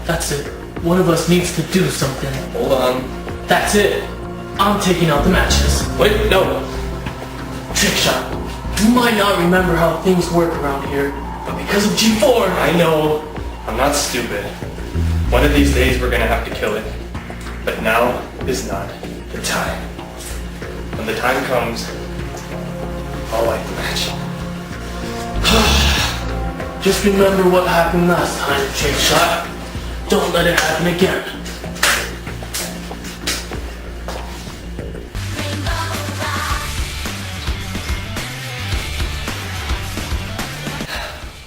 That's it. One of us needs to do something. Hold on. That's it. I'm taking out the matches. Wait, no. Trick shot. You might not remember how things work around here, but because of G4... I know. I'm not stupid. One of these days we're gonna have to kill it. But now is not the time. When the time comes, I'll light the match. Just remember what happened last time, Trick shot. Don't let it happen again.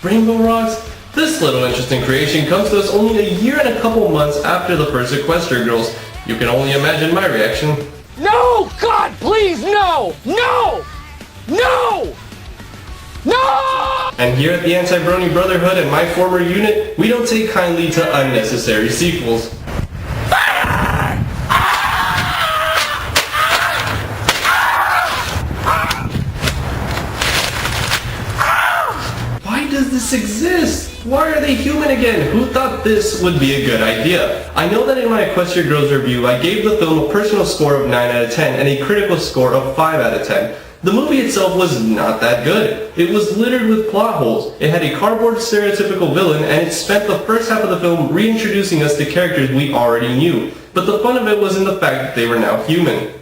Rainbow Rocks? This little interesting creation comes to us only a year and a couple months after the first Equestria Girls. You can only imagine my reaction. No! God, please, no! No! No! No! And here at the Anti-Brony Brotherhood and my former unit, we don't take kindly to unnecessary sequels. Why does this exist? Why are they human again? Who thought this would be a good idea? I know that in my Equestria Girls review, I gave the film a personal score of 9 out of 10 and a critical score of 5 out of 10. The movie itself was not that good. It was littered with plot holes. It had a cardboard stereotypical villain, and it spent the first half of the film reintroducing us to characters we already knew. But the fun of it was in the fact that they were now human.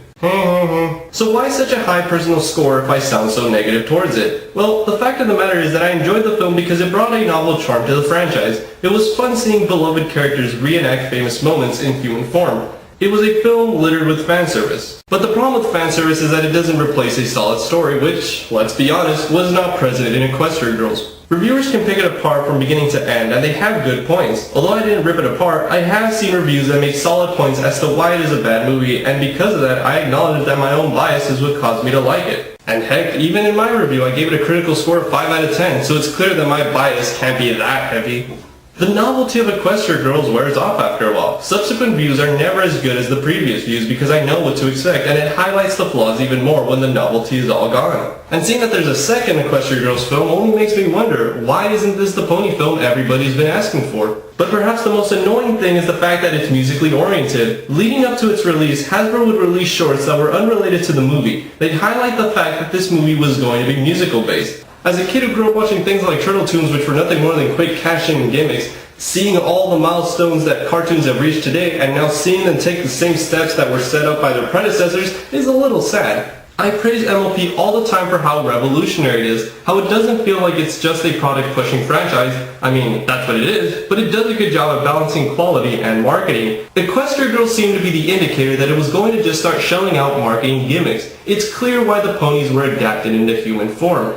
So why such a high personal score if I sound so negative towards it? Well, the fact of the matter is that I enjoyed the film because it brought a novel charm to the franchise. It was fun seeing beloved characters reenact famous moments in human form. It was a film littered with fan service. But the problem with fan service is that it doesn't replace a solid story, which, let's be honest, was not present in Equestria Girls. Reviewers can pick it apart from beginning to end, and they have good points. Although I didn't rip it apart, I have seen reviews that make solid points as to why it is a bad movie, and because of that, I acknowledge that my own bias is what caused me to like it. And heck, even in my review, I gave it a critical score of 5 out of 10, so it's clear that my bias can't be that heavy. The novelty of Equestria Girls wears off after a while. Subsequent views are never as good as the previous views because I know what to expect, and it highlights the flaws even more when the novelty is all gone. And seeing that there's a second Equestria Girls film only makes me wonder, why isn't this the pony film everybody's been asking for? But perhaps the most annoying thing is the fact that it's musically oriented. Leading up to its release, Hasbro would release shorts that were unrelated to the movie. They'd highlight the fact that this movie was going to be musical based. As a kid who grew up watching things like Turtle Tunes, which were nothing more than quick cash-in and gimmicks, seeing all the milestones that cartoons have reached today and now seeing them take the same steps that were set up by their predecessors is a little sad. I praise MLP all the time for how revolutionary it is, how it doesn't feel like it's just a product-pushing franchise. I mean, that's what it is, but it does a good job of balancing quality and marketing. Equestria Girls seemed to be the indicator that it was going to just start shelling out marketing gimmicks. It's clear why the ponies were adapted into human form.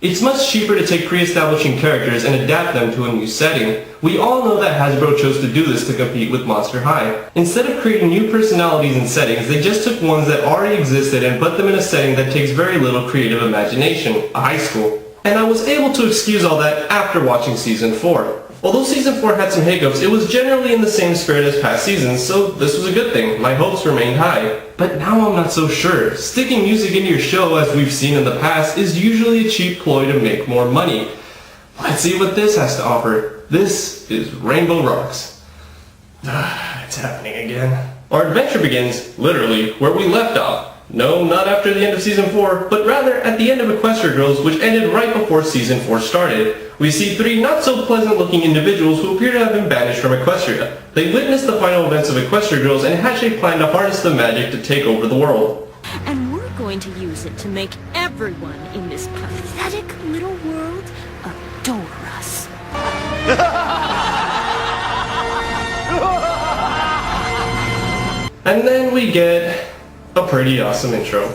It's much cheaper to take pre-establishing characters and adapt them to a new setting. We all know that Hasbro chose to do this to compete with Monster High. Instead of creating new personalities and settings, they just took ones that already existed and put them in a setting that takes very little creative imagination, a high school. And I was able to excuse all that after watching Season 4. Although Season 4 had some hiccups, it was generally in the same spirit as past seasons, so this was a good thing. My hopes remained high. But now I'm not so sure. Sticking music into your show, as we've seen in the past, is usually a cheap ploy to make more money. Let's see what this has to offer. This is Rainbow Rocks. It's happening again. Our adventure begins, literally, where we left off. No, not after the end of Season 4, but rather at the end of Equestria Girls, which ended right before Season 4 started. We see 3 not-so-pleasant-looking individuals who appear to have been banished from Equestria. They witness the final events of Equestria Girls and hatch a plan to harness the magic to take over the world. And we're going to use it to make everyone in this pathetic little world adore us. And then we get a pretty awesome intro.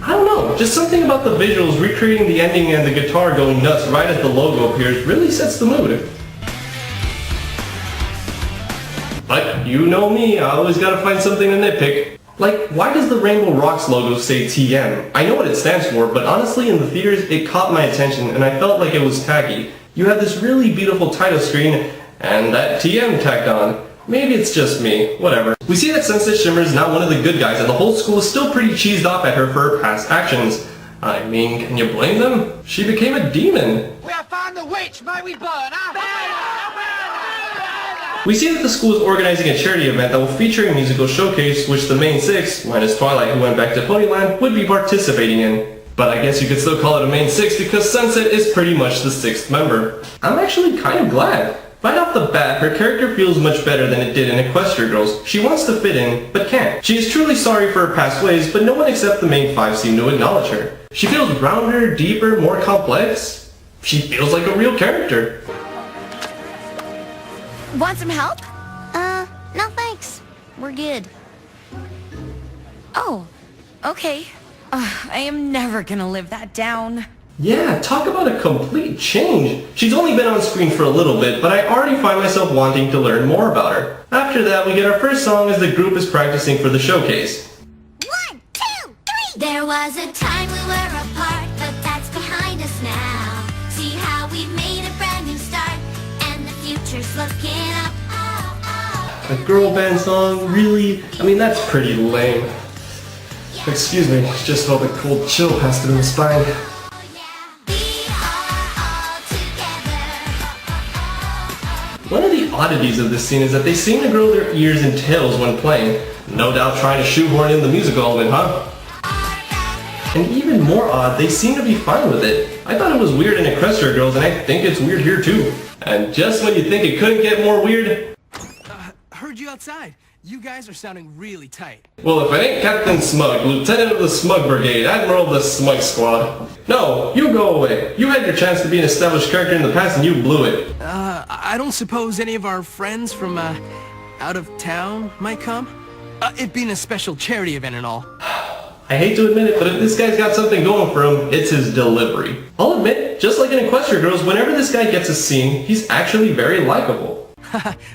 I don't know, just something about the visuals recreating the ending and the guitar going nuts right as the logo appears really sets the mood. But you know me, I always gotta find something to nitpick. Like, why does the Rainbow Rocks logo say TM? I know what it stands for, but honestly in the theaters it caught my attention and I felt like it was tacky. You have this really beautiful title screen and that TM tacked on. Maybe it's just me, whatever. We see that Sunset Shimmer is not one of the good guys and the whole school is still pretty cheesed off at her for her past actions. I mean, can you blame them? She became a demon. We have found the witch, may we burn her? We see that the school is organizing a charity event that will feature a musical showcase which the main six, minus Twilight who went back to Ponyland, would be participating in. But I guess you could still call it a main six because Sunset is pretty much the sixth member. I'm actually kind of glad. Right off the bat, her character feels much better than it did in Equestria Girls. She wants to fit in, but can't. She is truly sorry for her past ways, but no one except the main five seem to acknowledge her. She feels rounder, deeper, more complex. She feels like a real character. Want some help? No thanks. We're good. Oh, okay. I am never gonna live that down. Yeah, talk about a complete change. She's only been on screen for a little bit, but I already find myself wanting to learn more about her. After that, we get our first song as the group is practicing for the showcase. 1, 2, 3! There was a time we were apart, but that's behind us now. See how we've made a brand new start, and the future's looking up. A girl band song? Really? I mean, that's pretty lame. Excuse me, just felt a cold chill pass through my spine. One of the oddities of this scene is that they seem to grow their ears and tails when playing. No doubt trying to shoehorn in the musical element, huh? And even more odd, they seem to be fine with it. I thought it was weird in Equestria Girls, and I think it's weird here too. And just when you think it couldn't get more weird... Heard you outside. You guys are sounding really tight. Well, if it ain't Captain Smug, Lieutenant of the Smug Brigade, Admiral of the Smug Squad. No, you go away. You had your chance to be an established character in the past and you blew it. I don't suppose any of our friends from, out of town might come? It being a special charity event and all. I hate to admit it, but if this guy's got something going for him, it's his delivery. I'll admit, just like in Equestria Girls, whenever this guy gets a scene, he's actually very likable.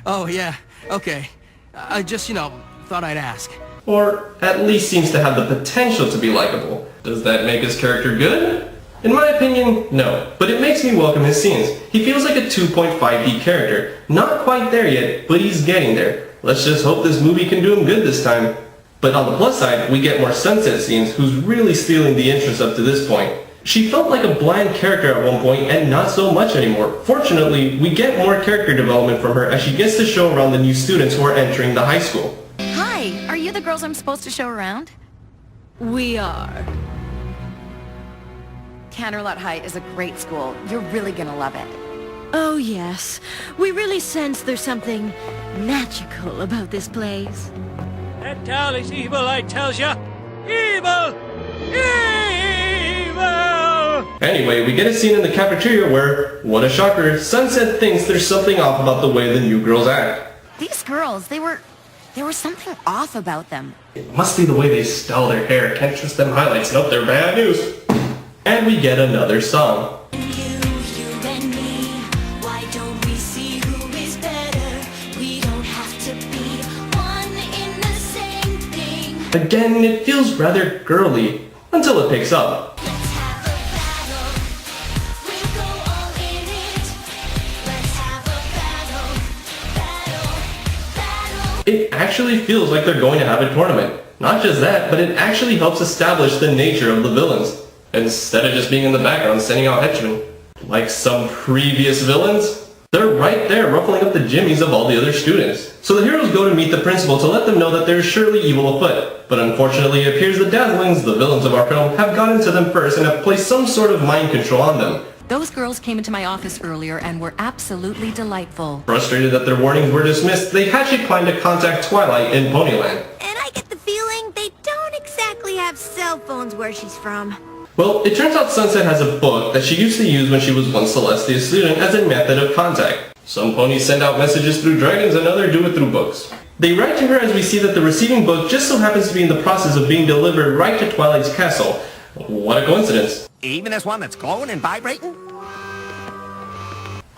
Oh, yeah. Okay. I just, thought I'd ask. Or at least seems to have the potential to be likable. Does that make his character good? In my opinion, no. But it makes me welcome his scenes. He feels like a 2.5D character. Not quite there yet, but he's getting there. Let's just hope this movie can do him good this time. But on the plus side, we get more Sunset scenes, who's really stealing the interest up to this point. She felt like a bland character at one point, and not so much anymore. Fortunately, we get more character development from her as she gets to show around the new students who are entering the high school. Hi, are you the girls I'm supposed to show around? We are. Canterlot High is a great school. You're really gonna love it. Oh yes, we really sense there's something magical about this place. That town is evil, I tells ya. Evil! Evil! Anyway, we get a scene in the cafeteria where, what a shocker, Sunset thinks there's something off about the way the new girls act. These girls, there was something off about them. It must be the way they style their hair. Can't trust them highlights. Nope, they're bad news. And we get another song. Again, it feels rather girly, until it picks up. It actually feels like they're going to have a tournament. Not just that, but it actually helps establish the nature of the villains, instead of just being in the background sending out henchmen. Like some previous villains, they're right there ruffling up the jimmies of all the other students. So the heroes go to meet the principal to let them know that there is surely evil afoot. But unfortunately it appears the Dazzlings, the villains of our film, have gotten to them first and have placed some sort of mind control on them. Those girls came into my office earlier and were absolutely delightful. Frustrated that their warnings were dismissed, they hatch a plan to contact Twilight in Ponyland. And I get the feeling they don't exactly have cell phones where she's from. Well, it turns out Sunset has a book that she used to use when she was one Celestia student as a method of contact. Some ponies send out messages through dragons and others do it through books. They write to her as we see that the receiving book just so happens to be in the process of being delivered right to Twilight's castle. What a coincidence. Even as one that's glowing and vibrating?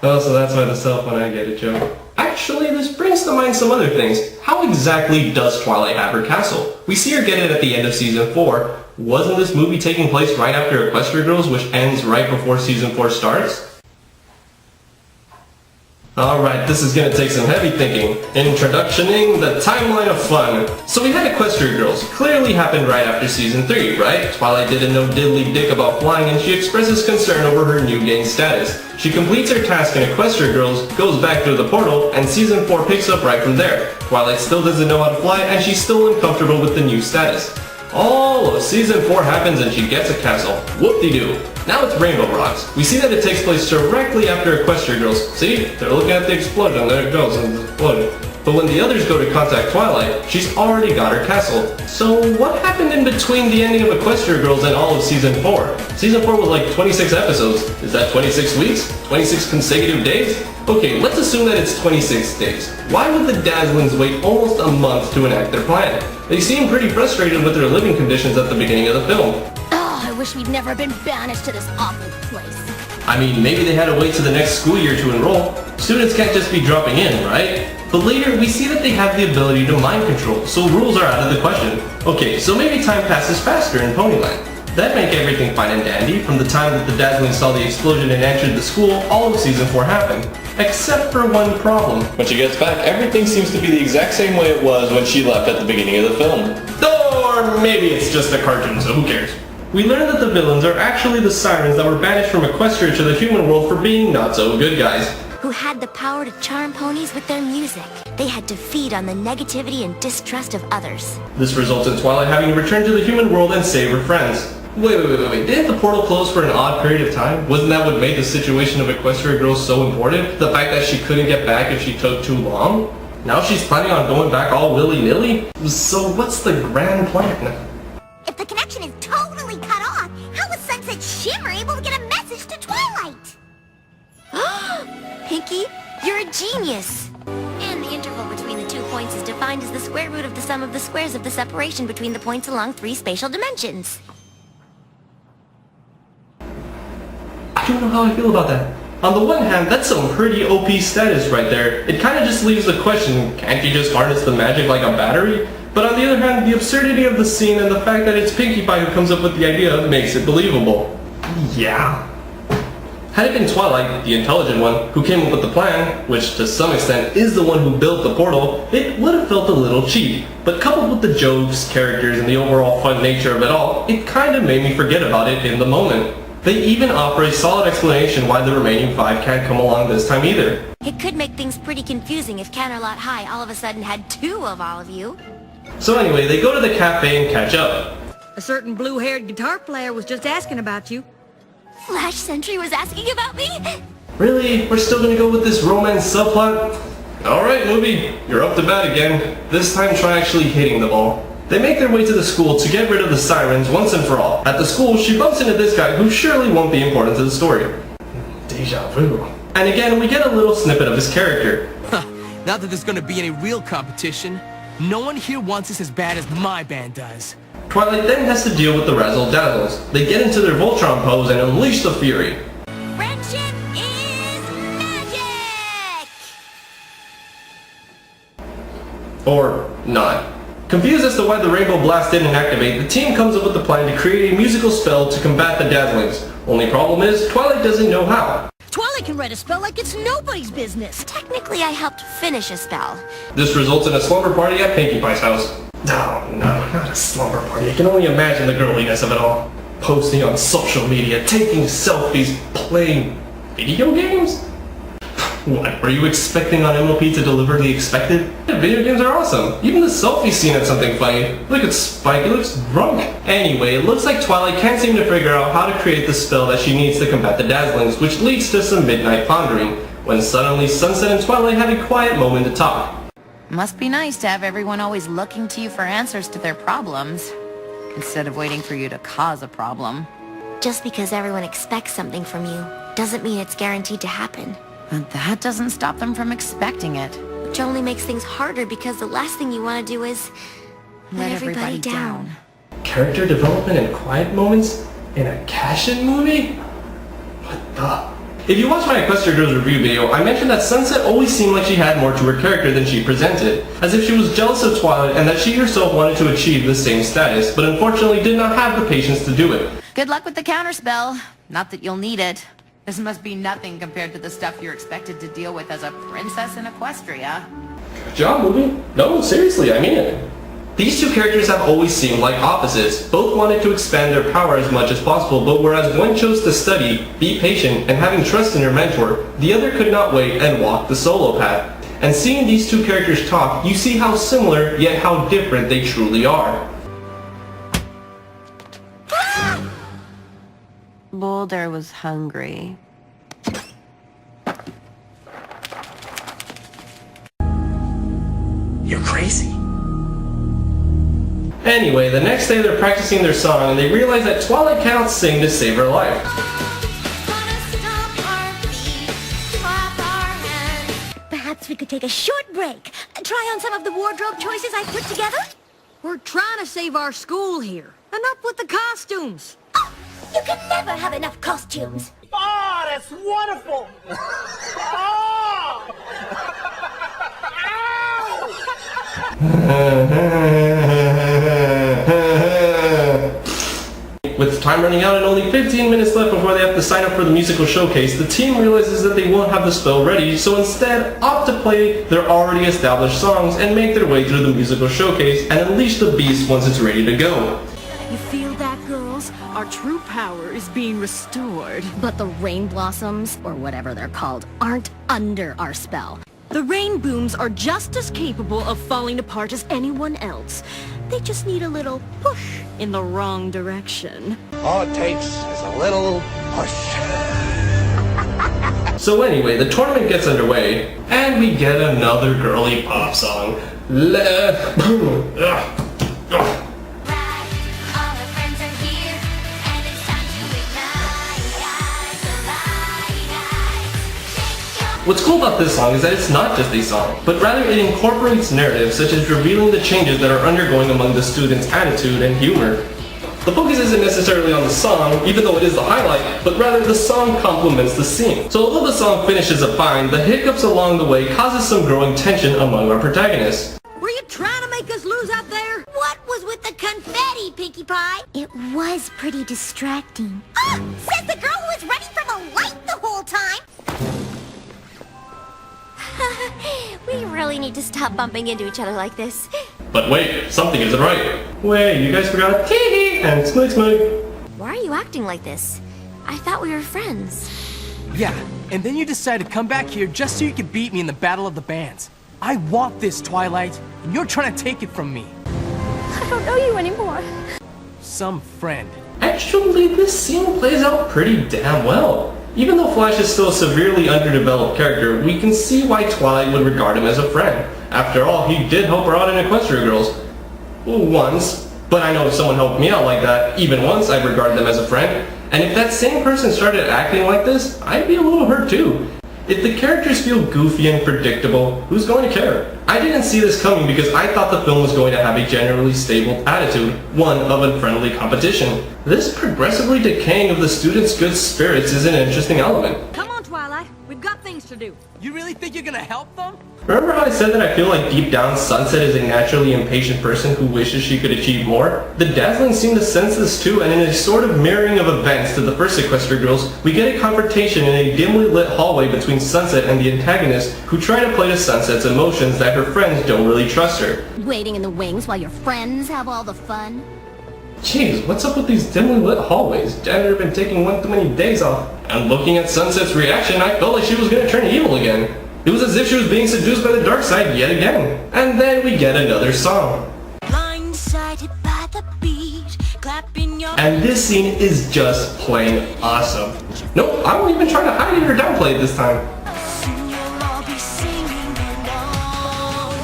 Oh, so that's why the cell phone I get it, Joe. Actually, this brings to mind some other things. How exactly does Twilight have her castle? We see her get it at the end of Season 4. Wasn't this movie taking place right after Equestria Girls, which ends right before Season 4 starts? Alright, this is gonna take some heavy thinking. Introductioning the timeline of fun. So we had Equestria Girls. Clearly happened right after Season 3, right? Twilight didn't know diddly dick about flying and she expresses concern over her new gained status. She completes her task in Equestria Girls, goes back through the portal, and Season 4 picks up right from there. Twilight still doesn't know how to fly and she's still uncomfortable with the new status. All of Season 4 happens and she gets a castle. Whoop-de-doo. Now it's Rainbow Rocks. We see that it takes place directly after Equestria Girls. See? They're looking at the explosion. There it goes. It's exploding. But when the others go to contact Twilight, she's already got her castle. So what happened in between the ending of Equestria Girls and all of Season 4? Season 4 was like 26 episodes. Is that 26 weeks? 26 consecutive days? Okay, let's assume that it's 26 days. Why would the Dazzlings wait almost a month to enact their plan? They seem pretty frustrated with their living conditions at the beginning of the film. Oh, I wish we'd never been banished to this awful place. I mean, maybe they had to wait to the next school year to enroll. Students can't just be dropping in, right? But later, we see that they have the ability to mind control, so rules are out of the question. Okay, so maybe time passes faster in Ponyland. That'd make everything fine and dandy. From the time that the Dazzlings saw the explosion and entered the school, all of Season 4 happened. Except for one problem. When she gets back, everything seems to be the exact same way it was when she left at the beginning of the film. Or maybe it's just a cartoon, so who cares? We learn that the villains are actually the sirens that were banished from Equestria to the human world for being not so good guys. Who had the power to charm ponies with their music. They had to feed on the negativity and distrust of others. This results in Twilight having to return to the human world and save her friends. Wait. Didn't the portal close for an odd period of time? Wasn't that what made the situation of Equestria Girls so important? The fact that she couldn't get back if she took too long? Now she's planning on going back all willy-nilly? So what's the grand plan? If the connection is totally cut off, how was Sunset Shimmer able to get a message to Twilight? Pinky, you're a genius! And the interval between the 2 points is defined as the square root of the sum of the squares of the separation between the points along 3 spatial dimensions. I don't know how I feel about that. On the one hand, that's some pretty OP status right there. It kinda just leaves the question, can't you just harness the magic like a battery? But on the other hand, the absurdity of the scene and the fact that it's Pinkie Pie who comes up with the idea makes it believable. Yeah. Had it been Twilight, the intelligent one, who came up with the plan, which to some extent is the one who built the portal, it would have felt a little cheap. But coupled with the jokes, characters, and the overall fun nature of it all, it kinda made me forget about it in the moment. They even offer a solid explanation why the remaining 5 can't come along this time either. It could make things pretty confusing if Canterlot High all of a sudden had 2 of all of you. So anyway, they go to the cafe and catch up. A certain blue-haired guitar player was just asking about you. Flash Sentry was asking about me? Really? We're still gonna go with this romance subplot? Alright, movie, you're up to bat again. This time try actually hitting the ball. They make their way to the school to get rid of the sirens once and for all. At the school, she bumps into this guy who surely won't be important to the story. Deja vu. And again, we get a little snippet of his character. Not that there's gonna be any real competition. No one here wants this as bad as my band does. Twilight then has to deal with the Razzle Dazzles. They get into their Voltron pose and unleash the fury. Friendship is magic! Or not. Confused as to why the Rainbow Blast didn't activate, the team comes up with a plan to create a musical spell to combat the Dazzlings. Only problem is, Twilight doesn't know how. Twilight can write a spell like it's nobody's business. Technically, I helped finish a spell. This results in a slumber party at Pinkie Pie's house. Oh no, not a slumber party. I can only imagine the girliness of it all. Posting on social media, taking selfies, playing video games? What, were you expecting on MOP to deliver the expected? Yeah, video games are awesome. Even the selfie scene had something funny. Look at Spike, he looks drunk. Anyway, it looks like Twilight can't seem to figure out how to create the spell that she needs to combat the Dazzlings, which leads to some midnight pondering, when suddenly Sunset and Twilight have a quiet moment to talk. Must be nice to have everyone always looking to you for answers to their problems, instead of waiting for you to cause a problem. Just because everyone expects something from you doesn't mean it's guaranteed to happen. But that doesn't stop them from expecting it. Which only makes things harder because the last thing you want to do is let everybody down. Character development and quiet moments in a cash-in movie? What the? If you watch my Equestria Girls review video, I mentioned that Sunset always seemed like she had more to her character than she presented, as if she was jealous of Twilight and that she herself wanted to achieve the same status, but unfortunately did not have the patience to do it. Good luck with the counterspell. Not that you'll need it. This must be nothing compared to the stuff you're expected to deal with as a princess in Equestria. Good job, movie. No, seriously, I mean it. These two characters have always seemed like opposites. Both wanted to expand their power as much as possible, but whereas one chose to study, be patient, and having trust in her mentor, the other could not wait and walk the solo path. And seeing these two characters talk, you see how similar, yet how different they truly are. Boulder was hungry. You're crazy. Anyway, the next day they're practicing their song and they realize that Twilight cannot sing to save her life. Perhaps we could take a short break. Try on some of the wardrobe choices I put together? We're trying to save our school here. Enough with the costumes. Oh, you can never have enough costumes. Oh, that's wonderful! With time running out and only 15 minutes left before they have to sign up for the musical showcase, the team realizes that they won't have the spell ready, so instead opt to play their already established songs and make their way through the musical showcase and unleash the beast once it's ready to go. You feel that, girls? Our true power is being restored. But the rain blossoms, or whatever they're called, aren't under our spell. The rain booms are just as capable of falling apart as anyone else. They just need a little push in the wrong direction. All it takes is a little push. So anyway, the tournament gets underway, and we get another girly pop song. What's cool about this song is that it's not just a song, but rather it incorporates narratives such as revealing the changes that are undergoing among the students' attitude and humor. The focus isn't necessarily on the song, even though it is the highlight, but rather the song complements the scene. So although the song finishes up fine, the hiccups along the way causes some growing tension among our protagonists. Were you trying to make us lose out there? What was with the confetti, Pinkie Pie? It was pretty distracting. Ah! Says the girl who was running from a light the whole time! We really need to stop bumping into each other like this. But wait, something isn't right. Wait, you guys forgot tee-hee and smug. Why are you acting like this? I thought we were friends. Yeah, and then you decide to come back here just so you could beat me in the Battle of the Bands. I want this, Twilight, and you're trying to take it from me. I don't know you anymore. Some friend. Actually, this scene plays out pretty damn well. Even though Flash is still a severely underdeveloped character, we can see why Twilight would regard him as a friend. After all, he did help her out in Equestria Girls. Once. But I know if someone helped me out like that, even once, I'd regard them as a friend. And if that same person started acting like this, I'd be a little hurt too. If the characters feel goofy and predictable, who's going to care? I didn't see this coming because I thought the film was going to have a generally stable attitude, one of unfriendly competition. This progressively decaying of the students' good spirits is an interesting element. Come on, Twilight. We've got things to do. You really think you're gonna help them? Remember how I said that I feel like deep down Sunset is a naturally impatient person who wishes she could achieve more? The Dazzling seem to sense this too, and in a sort of mirroring of events to the first Equestria Girls, we get a confrontation in a dimly lit hallway between Sunset and the antagonist who try to play to Sunset's emotions that her friends don't really trust her. Waiting in the wings while your friends have all the fun? Jeez, what's up with these dimly lit hallways? Janitor been taking one too many days off. And looking at Sunset's reaction, I felt like she was gonna turn evil again. It was as if she was being seduced by the dark side yet again. And then we get another song. Blindsided by the beat, clapping your... And this scene is just plain awesome. Nope, I won't even try to hide it or downplay it this time. Soon you'll all be singing along.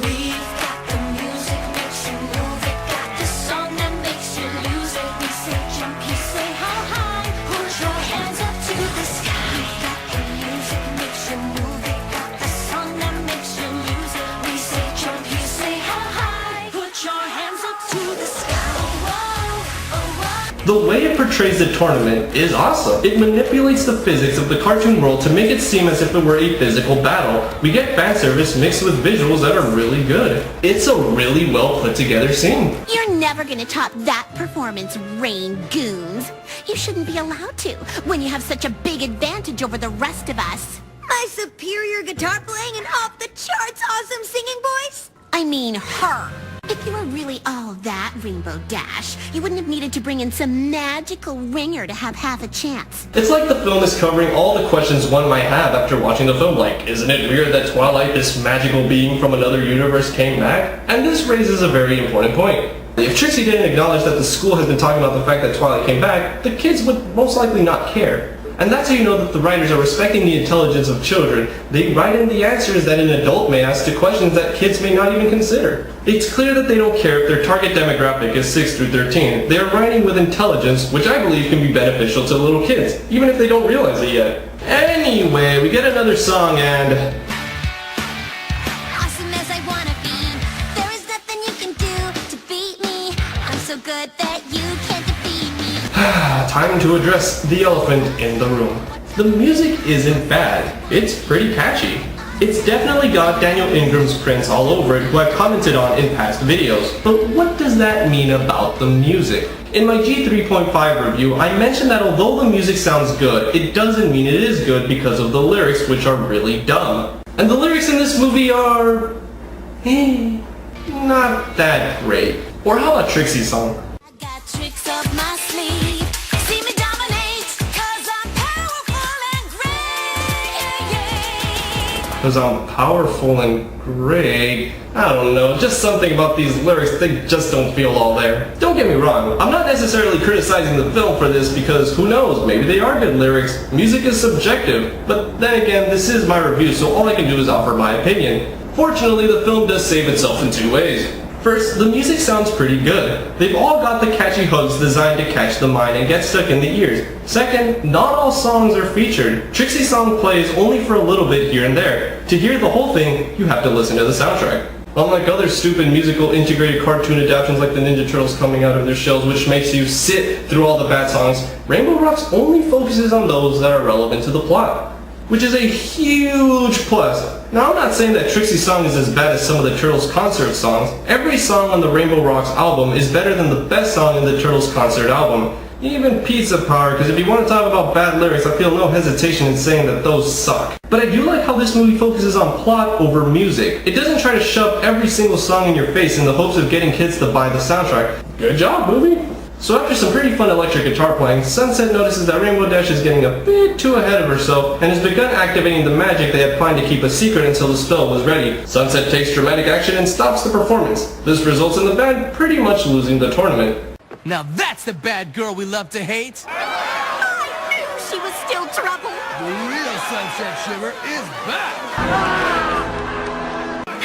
We've got the music makes you move it, got the song that makes you lose it. We say jump, you say how high, put your hands up to the sky. We've got the music makes you move it, got the song that makes you lose it. We say jump, you say how high, put your hands up to the sky. Oh, whoa, oh, whoa. The way it portrays the tournament is awesome. It manipulates the physics of the cartoon world to make it seem as if it were a physical battle. We get fan service mixed with visuals that are really good. It's a really well put together scene. You're never gonna top that performance, Rain Goons. You shouldn't be allowed to, when you have such a big advantage over the rest of us. My superior guitar playing and off-the-charts awesome singing voice? I mean her. If you were really all that, Rainbow Dash, you wouldn't have needed to bring in some magical ringer to have half a chance. It's like the film is covering all the questions one might have after watching the film, like, isn't it weird that Twilight, this magical being from another universe, came back? And this raises a very important point. If Trixie didn't acknowledge that the school has been talking about the fact that Twilight came back, the kids would most likely not care. And that's how you know that the writers are respecting the intelligence of children. They write in the answers that an adult may ask to questions that kids may not even consider. It's clear that they don't care if their target demographic is 6 through 13. They are writing with intelligence, which I believe can be beneficial to little kids, even if they don't realize it yet. Anyway, we get another song and... Awesome as I wanna be, there is nothing you can do to beat me. I'm so good that you can't defeat me. Time to address the elephant in the room. The music isn't bad. It's pretty catchy. It's definitely got Daniel Ingram's prints all over it, who I've commented on in past videos. But what does that mean about the music? In my G3.5 review, I mentioned that although the music sounds good, it doesn't mean it is good because of the lyrics, which are really dumb. And the lyrics in this movie are... not that great. Or how about Trixie's song? I got tricks up my sleeve. See me dominate, 'cause I'm powerful and great. Because I'm powerful and great. I don't know, just something about these lyrics, they just don't feel all there. Don't get me wrong, I'm not necessarily criticizing the film for this because who knows, maybe they are good lyrics. Music is subjective. But then again, this is my review, so all I can do is offer my opinion. Fortunately, the film does save itself in two ways. First, the music sounds pretty good. They've all got the catchy hooks designed to catch the mind and get stuck in the ears. Second, not all songs are featured. Trixie's song plays only for a little bit here and there. To hear the whole thing, you have to listen to the soundtrack. Unlike other stupid musical integrated cartoon adaptations like the Ninja Turtles coming out of their shells, which makes you sit through all the bad songs, Rainbow Rocks only focuses on those that are relevant to the plot, which is a huge plus. Now, I'm not saying that Trixie's song is as bad as some of the Turtles' concert songs. Every song on the Rainbow Rocks album is better than the best song in the Turtles' concert album. Even Pizza Power, because if you want to talk about bad lyrics, I feel no hesitation in saying that those suck. But I do like how this movie focuses on plot over music. It doesn't try to shove every single song in your face in the hopes of getting kids to buy the soundtrack. Good job, movie! So after some pretty fun electric guitar playing, Sunset notices that Rainbow Dash is getting a bit too ahead of herself and has begun activating the magic they had planned to keep a secret until the spell was ready. Sunset takes dramatic action and stops the performance. This results in the band pretty much losing the tournament. Now that's the bad girl we love to hate. I knew she was still trouble. The real Sunset Shiver is back.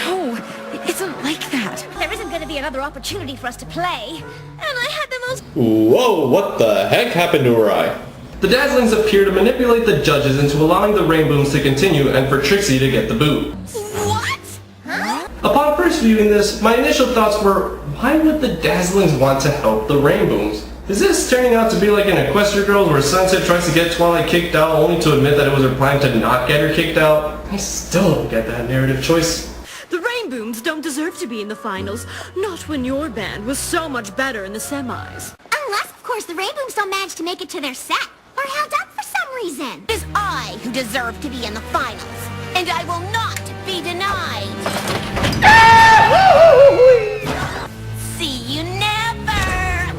No, it isn't like that. There isn't going to be another opportunity for us to play. And I had the most... Whoa, what the heck happened to her eye? The Dazzlings appear to manipulate the judges into allowing the Rainbooms to continue and for Trixie to get the boot. What? Huh? Upon first viewing this, my initial thoughts were, why would the Dazzlings want to help the Rainbooms? Is this turning out to be like an Equestria Girls where Sunset tries to get Twilight kicked out only to admit that it was her plan to not get her kicked out? I still don't get that narrative choice. The Rainbooms don't deserve to be in the finals, not when your band was so much better in the semis. Unless, of course, the Rainbooms don't manage to make it to their set. Or held up for some reason. It is I who deserve to be in the finals. And I will not be denied. See you never!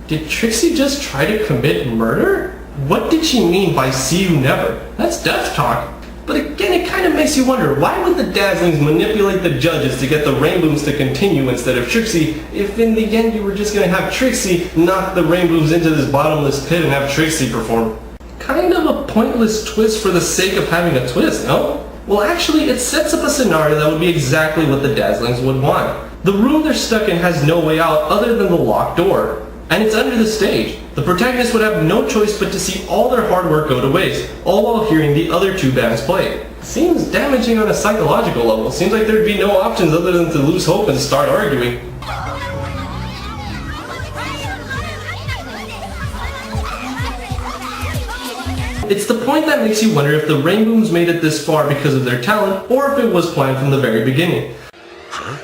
Did Trixie just try to commit murder? What did she mean by see you never? That's death talk. But again, it kind of makes you wonder, why would the Dazzlings manipulate the judges to get the Rainbooms to continue instead of Trixie, if in the end you were just going to have Trixie knock the Rainbooms into this bottomless pit and have Trixie perform? Kind of a pointless twist for the sake of having a twist, no? Well, actually, it sets up a scenario that would be exactly what the Dazzlings would want. The room they're stuck in has no way out other than the locked door. And it's under the stage. The protagonist would have no choice but to see all their hard work go to waste, all while hearing the other two bands play. Seems damaging on a psychological level. Seems like there'd be no options other than to lose hope and start arguing. It's the point that makes you wonder if the Rainbooms made it this far because of their talent, or if it was planned from the very beginning. Huh?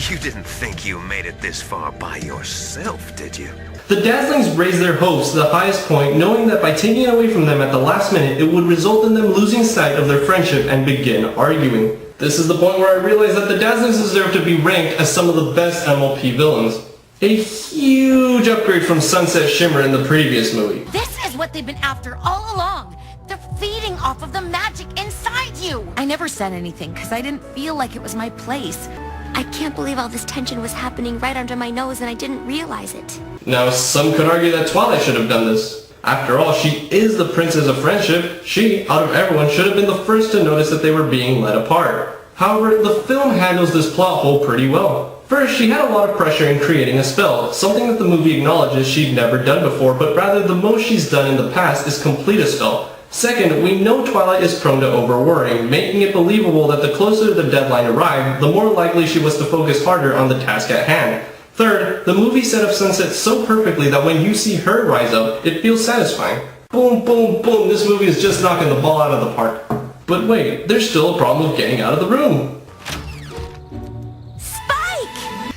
You didn't think you made it this far by yourself, did you? The Dazzlings raised their hopes to the highest point, knowing that by taking it away from them at the last minute, it would result in them losing sight of their friendship and begin arguing. This is the point where I realized that the Dazzlings deserve to be ranked as some of the best MLP villains. A huge upgrade from Sunset Shimmer in the previous movie. This is what they've been after all along. They're feeding off of the magic inside you. I never said anything because I didn't feel like it was my place. I can't believe all this tension was happening right under my nose and I didn't realize it. Now, some could argue that Twilight should have done this. After all, she is the princess of friendship. She, out of everyone, should have been the first to notice that they were being led apart. However, the film handles this plot hole pretty well. First, she had a lot of pressure in creating a spell, something that the movie acknowledges she'd never done before, but rather the most she's done in the past is complete a spell. Second, we know Twilight is prone to over-worrying, making it believable that the closer the deadline arrived, the more likely she was to focus harder on the task at hand. Third, the movie set up Sunset so perfectly that when you see her rise up, it feels satisfying. Boom, boom, boom, this movie is just knocking the ball out of the park. But wait, there's still a problem of getting out of the room.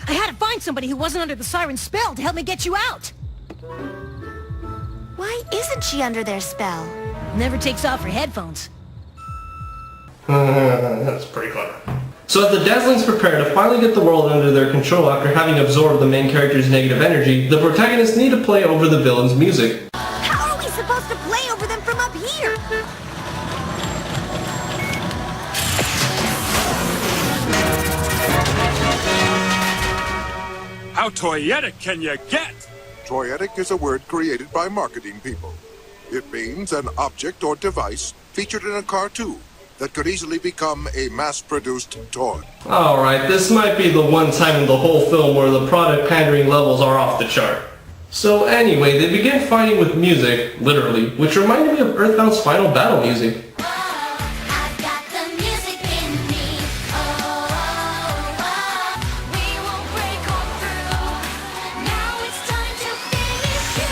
I had to find somebody who wasn't under the siren spell to help me get you out. Why isn't she under their spell? Never takes off her headphones. That's pretty clever. So as the Dazzlings prepare to finally get the world under their control after having absorbed the main character's negative energy, the protagonists need to play over the villain's music. How are we supposed to play over them from up here? How toyetic can you get? Toyetic is a word created by marketing people. It means an object or device featured in a cartoon that could easily become a mass-produced toy. Alright, this might be the one time in the whole film where the product pandering levels are off the chart. So anyway, they begin fighting with music, literally, which reminded me of Earthbound's final battle music. I've got the music in me. We won't break on through. Now it's time to finish you.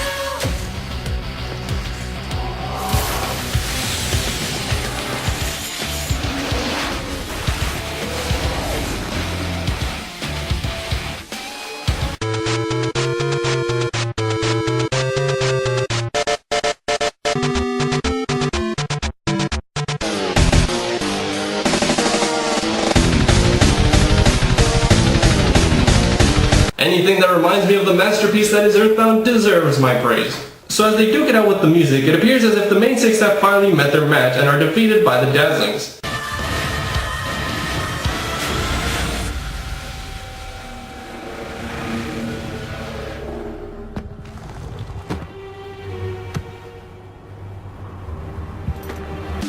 Anything that reminds me of the masterpiece that is Earthbound deserves my praise. So as they duke it out with the music, it appears as if the main six have finally met their match and are defeated by the Dazzlings.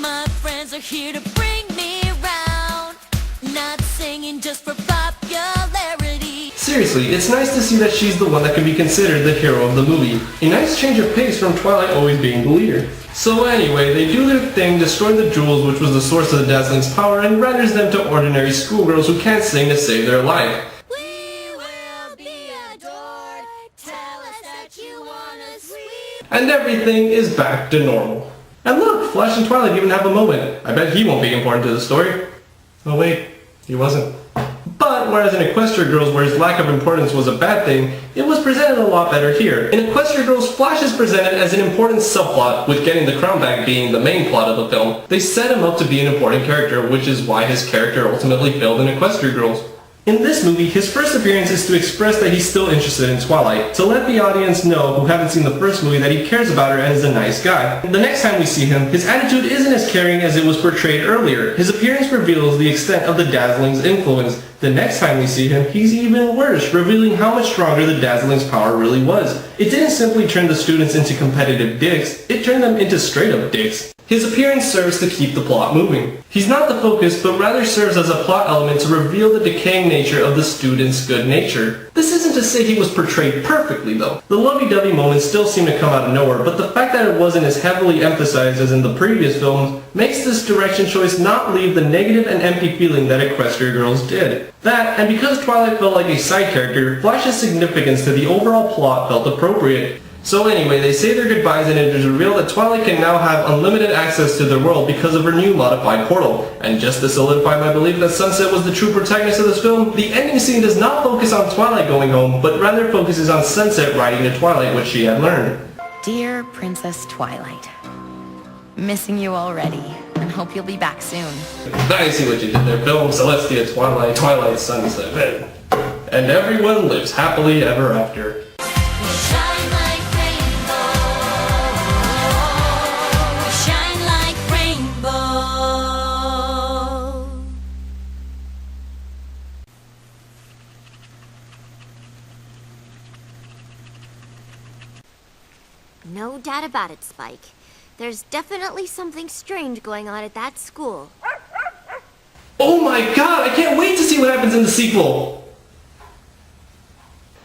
My friends are here to bring me around. Not singing just for popularity. Seriously, it's nice to see that she's the one that can be considered the hero of the movie. A nice change of pace from Twilight always being the leader. So anyway, they do their thing, destroy the jewels which was the source of the Dazzlings' power, and renders them to ordinary schoolgirls who can't sing to save their life. We will be adored. Tell us that you want us sweet. And everything is back to normal. And look, Flash and Twilight even have a moment. I bet he won't be important to the story. Oh wait, he wasn't. But whereas in Equestria Girls, where his lack of importance was a bad thing, it was presented a lot better here. In Equestria Girls, Flash is presented as an important subplot, with getting the crown back being the main plot of the film. They set him up to be an important character, which is why his character ultimately failed in Equestria Girls. In this movie, his first appearance is to express that he's still interested in Twilight, to let the audience know who haven't seen the first movie that he cares about her and is a nice guy. The next time we see him, his attitude isn't as caring as it was portrayed earlier. His appearance reveals the extent of the Dazzlings' influence. The next time we see him, he's even worse, revealing how much stronger the Dazzlings' power really was. It didn't simply turn the students into competitive dicks, it turned them into straight-up dicks. His appearance serves to keep the plot moving. He's not the focus, but rather serves as a plot element to reveal the decaying nature of the student's good nature. This isn't to say he was portrayed perfectly though. The lovey-dovey moments still seem to come out of nowhere, but the fact that it wasn't as heavily emphasized as in the previous films makes this direction choice not leave the negative and empty feeling that Equestria Girls did. That, and because Twilight felt like a side character, Flash's significance to the overall plot felt appropriate. So anyway, they say their goodbyes and it is revealed that Twilight can now have unlimited access to their world because of her new modified portal. And just to solidify my belief that Sunset was the true protagonist of this film, the ending scene does not focus on Twilight going home, but rather focuses on Sunset riding to Twilight, which she had learned. Dear Princess Twilight, missing you already, and hope you'll be back soon. I see what you did there, film Celestia, Twilight, Sunset, and everyone lives happily ever after. Shine like rainbow. Shine like rainbow. No doubt about it, Spike. There's definitely something strange going on at that school. Oh my god, I can't wait to see what happens in the sequel!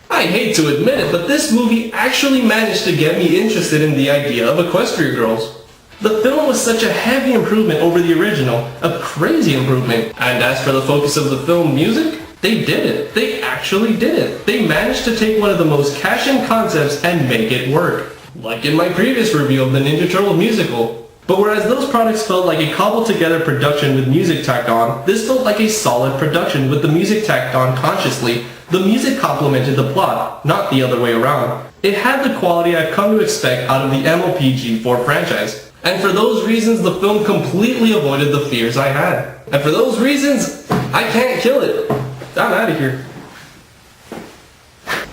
I hate to admit it, but this movie actually managed to get me interested in the idea of Equestria Girls. The film was such a heavy improvement over the original, a crazy improvement. And as for the focus of the film music, they did it. They actually did it. They managed to take one of the most cash-in concepts and make it work. Like in my previous review of the Ninja Turtles musical. But whereas those products felt like a cobbled-together production with music tacked on, this felt like a solid production with the music tacked on consciously. The music complemented the plot, not the other way around. It had the quality I've come to expect out of the MLPG4 franchise. And for those reasons, the film completely avoided the fears I had. And for those reasons, I can't kill it. I'm out of here.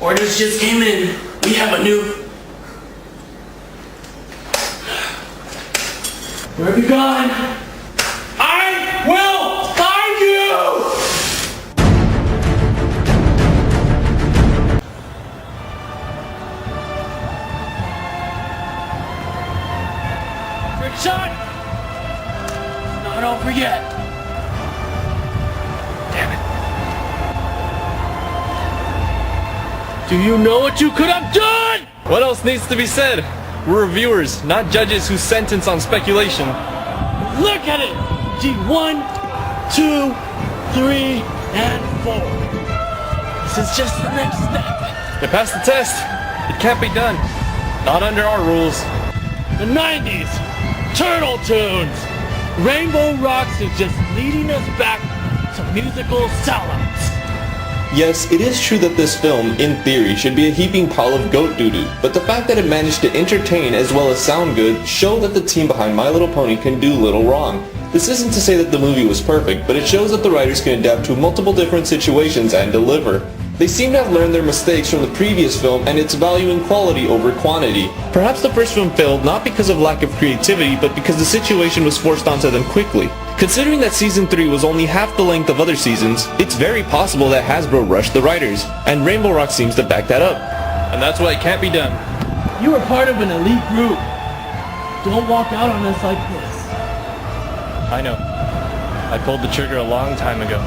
Orders just came in. We have a new... Where have you gone? I will find you! Trick shot! Not over yet. Damn it. Do you know what you could have done? What else needs to be said? We're reviewers, not judges who sentence on speculation. Look at it! G1, 2, 3, and 4. This is just the next step. You passed the test. It can't be done. Not under our rules. The 90s, Turtle Tunes. Rainbow Rocks is just leading us back to musical sellouts. Yes, it is true that this film, in theory, should be a heaping pile of goat doo-doo, but the fact that it managed to entertain as well as sound good show that the team behind My Little Pony can do little wrong. This isn't to say that the movie was perfect, but it shows that the writers can adapt to multiple different situations and deliver. They seem to have learned their mistakes from the previous film and its value in quality over quantity. Perhaps the first film failed not because of lack of creativity, but because the situation was forced onto them quickly. Considering that Season 3 was only half the length of other seasons, it's very possible that Hasbro rushed the writers, and Rainbow Rock seems to back that up. And that's why it can't be done. You were part of an elite group. Don't walk out on us like this. I know. I pulled the trigger a long time ago.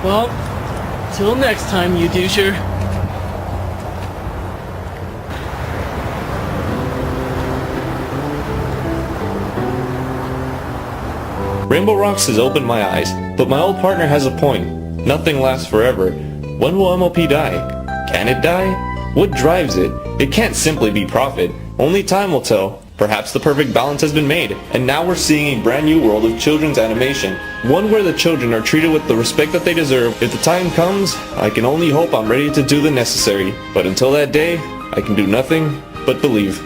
Well, till next time, you doucher. Rainbow Rocks has opened my eyes, but my old partner has a point. Nothing lasts forever. When will MLP die? Can it die? What drives it? It can't simply be profit. Only time will tell. Perhaps the perfect balance has been made, and now we're seeing a brand new world of children's animation. One where the children are treated with the respect that they deserve. If the time comes, I can only hope I'm ready to do the necessary. But until that day, I can do nothing but believe.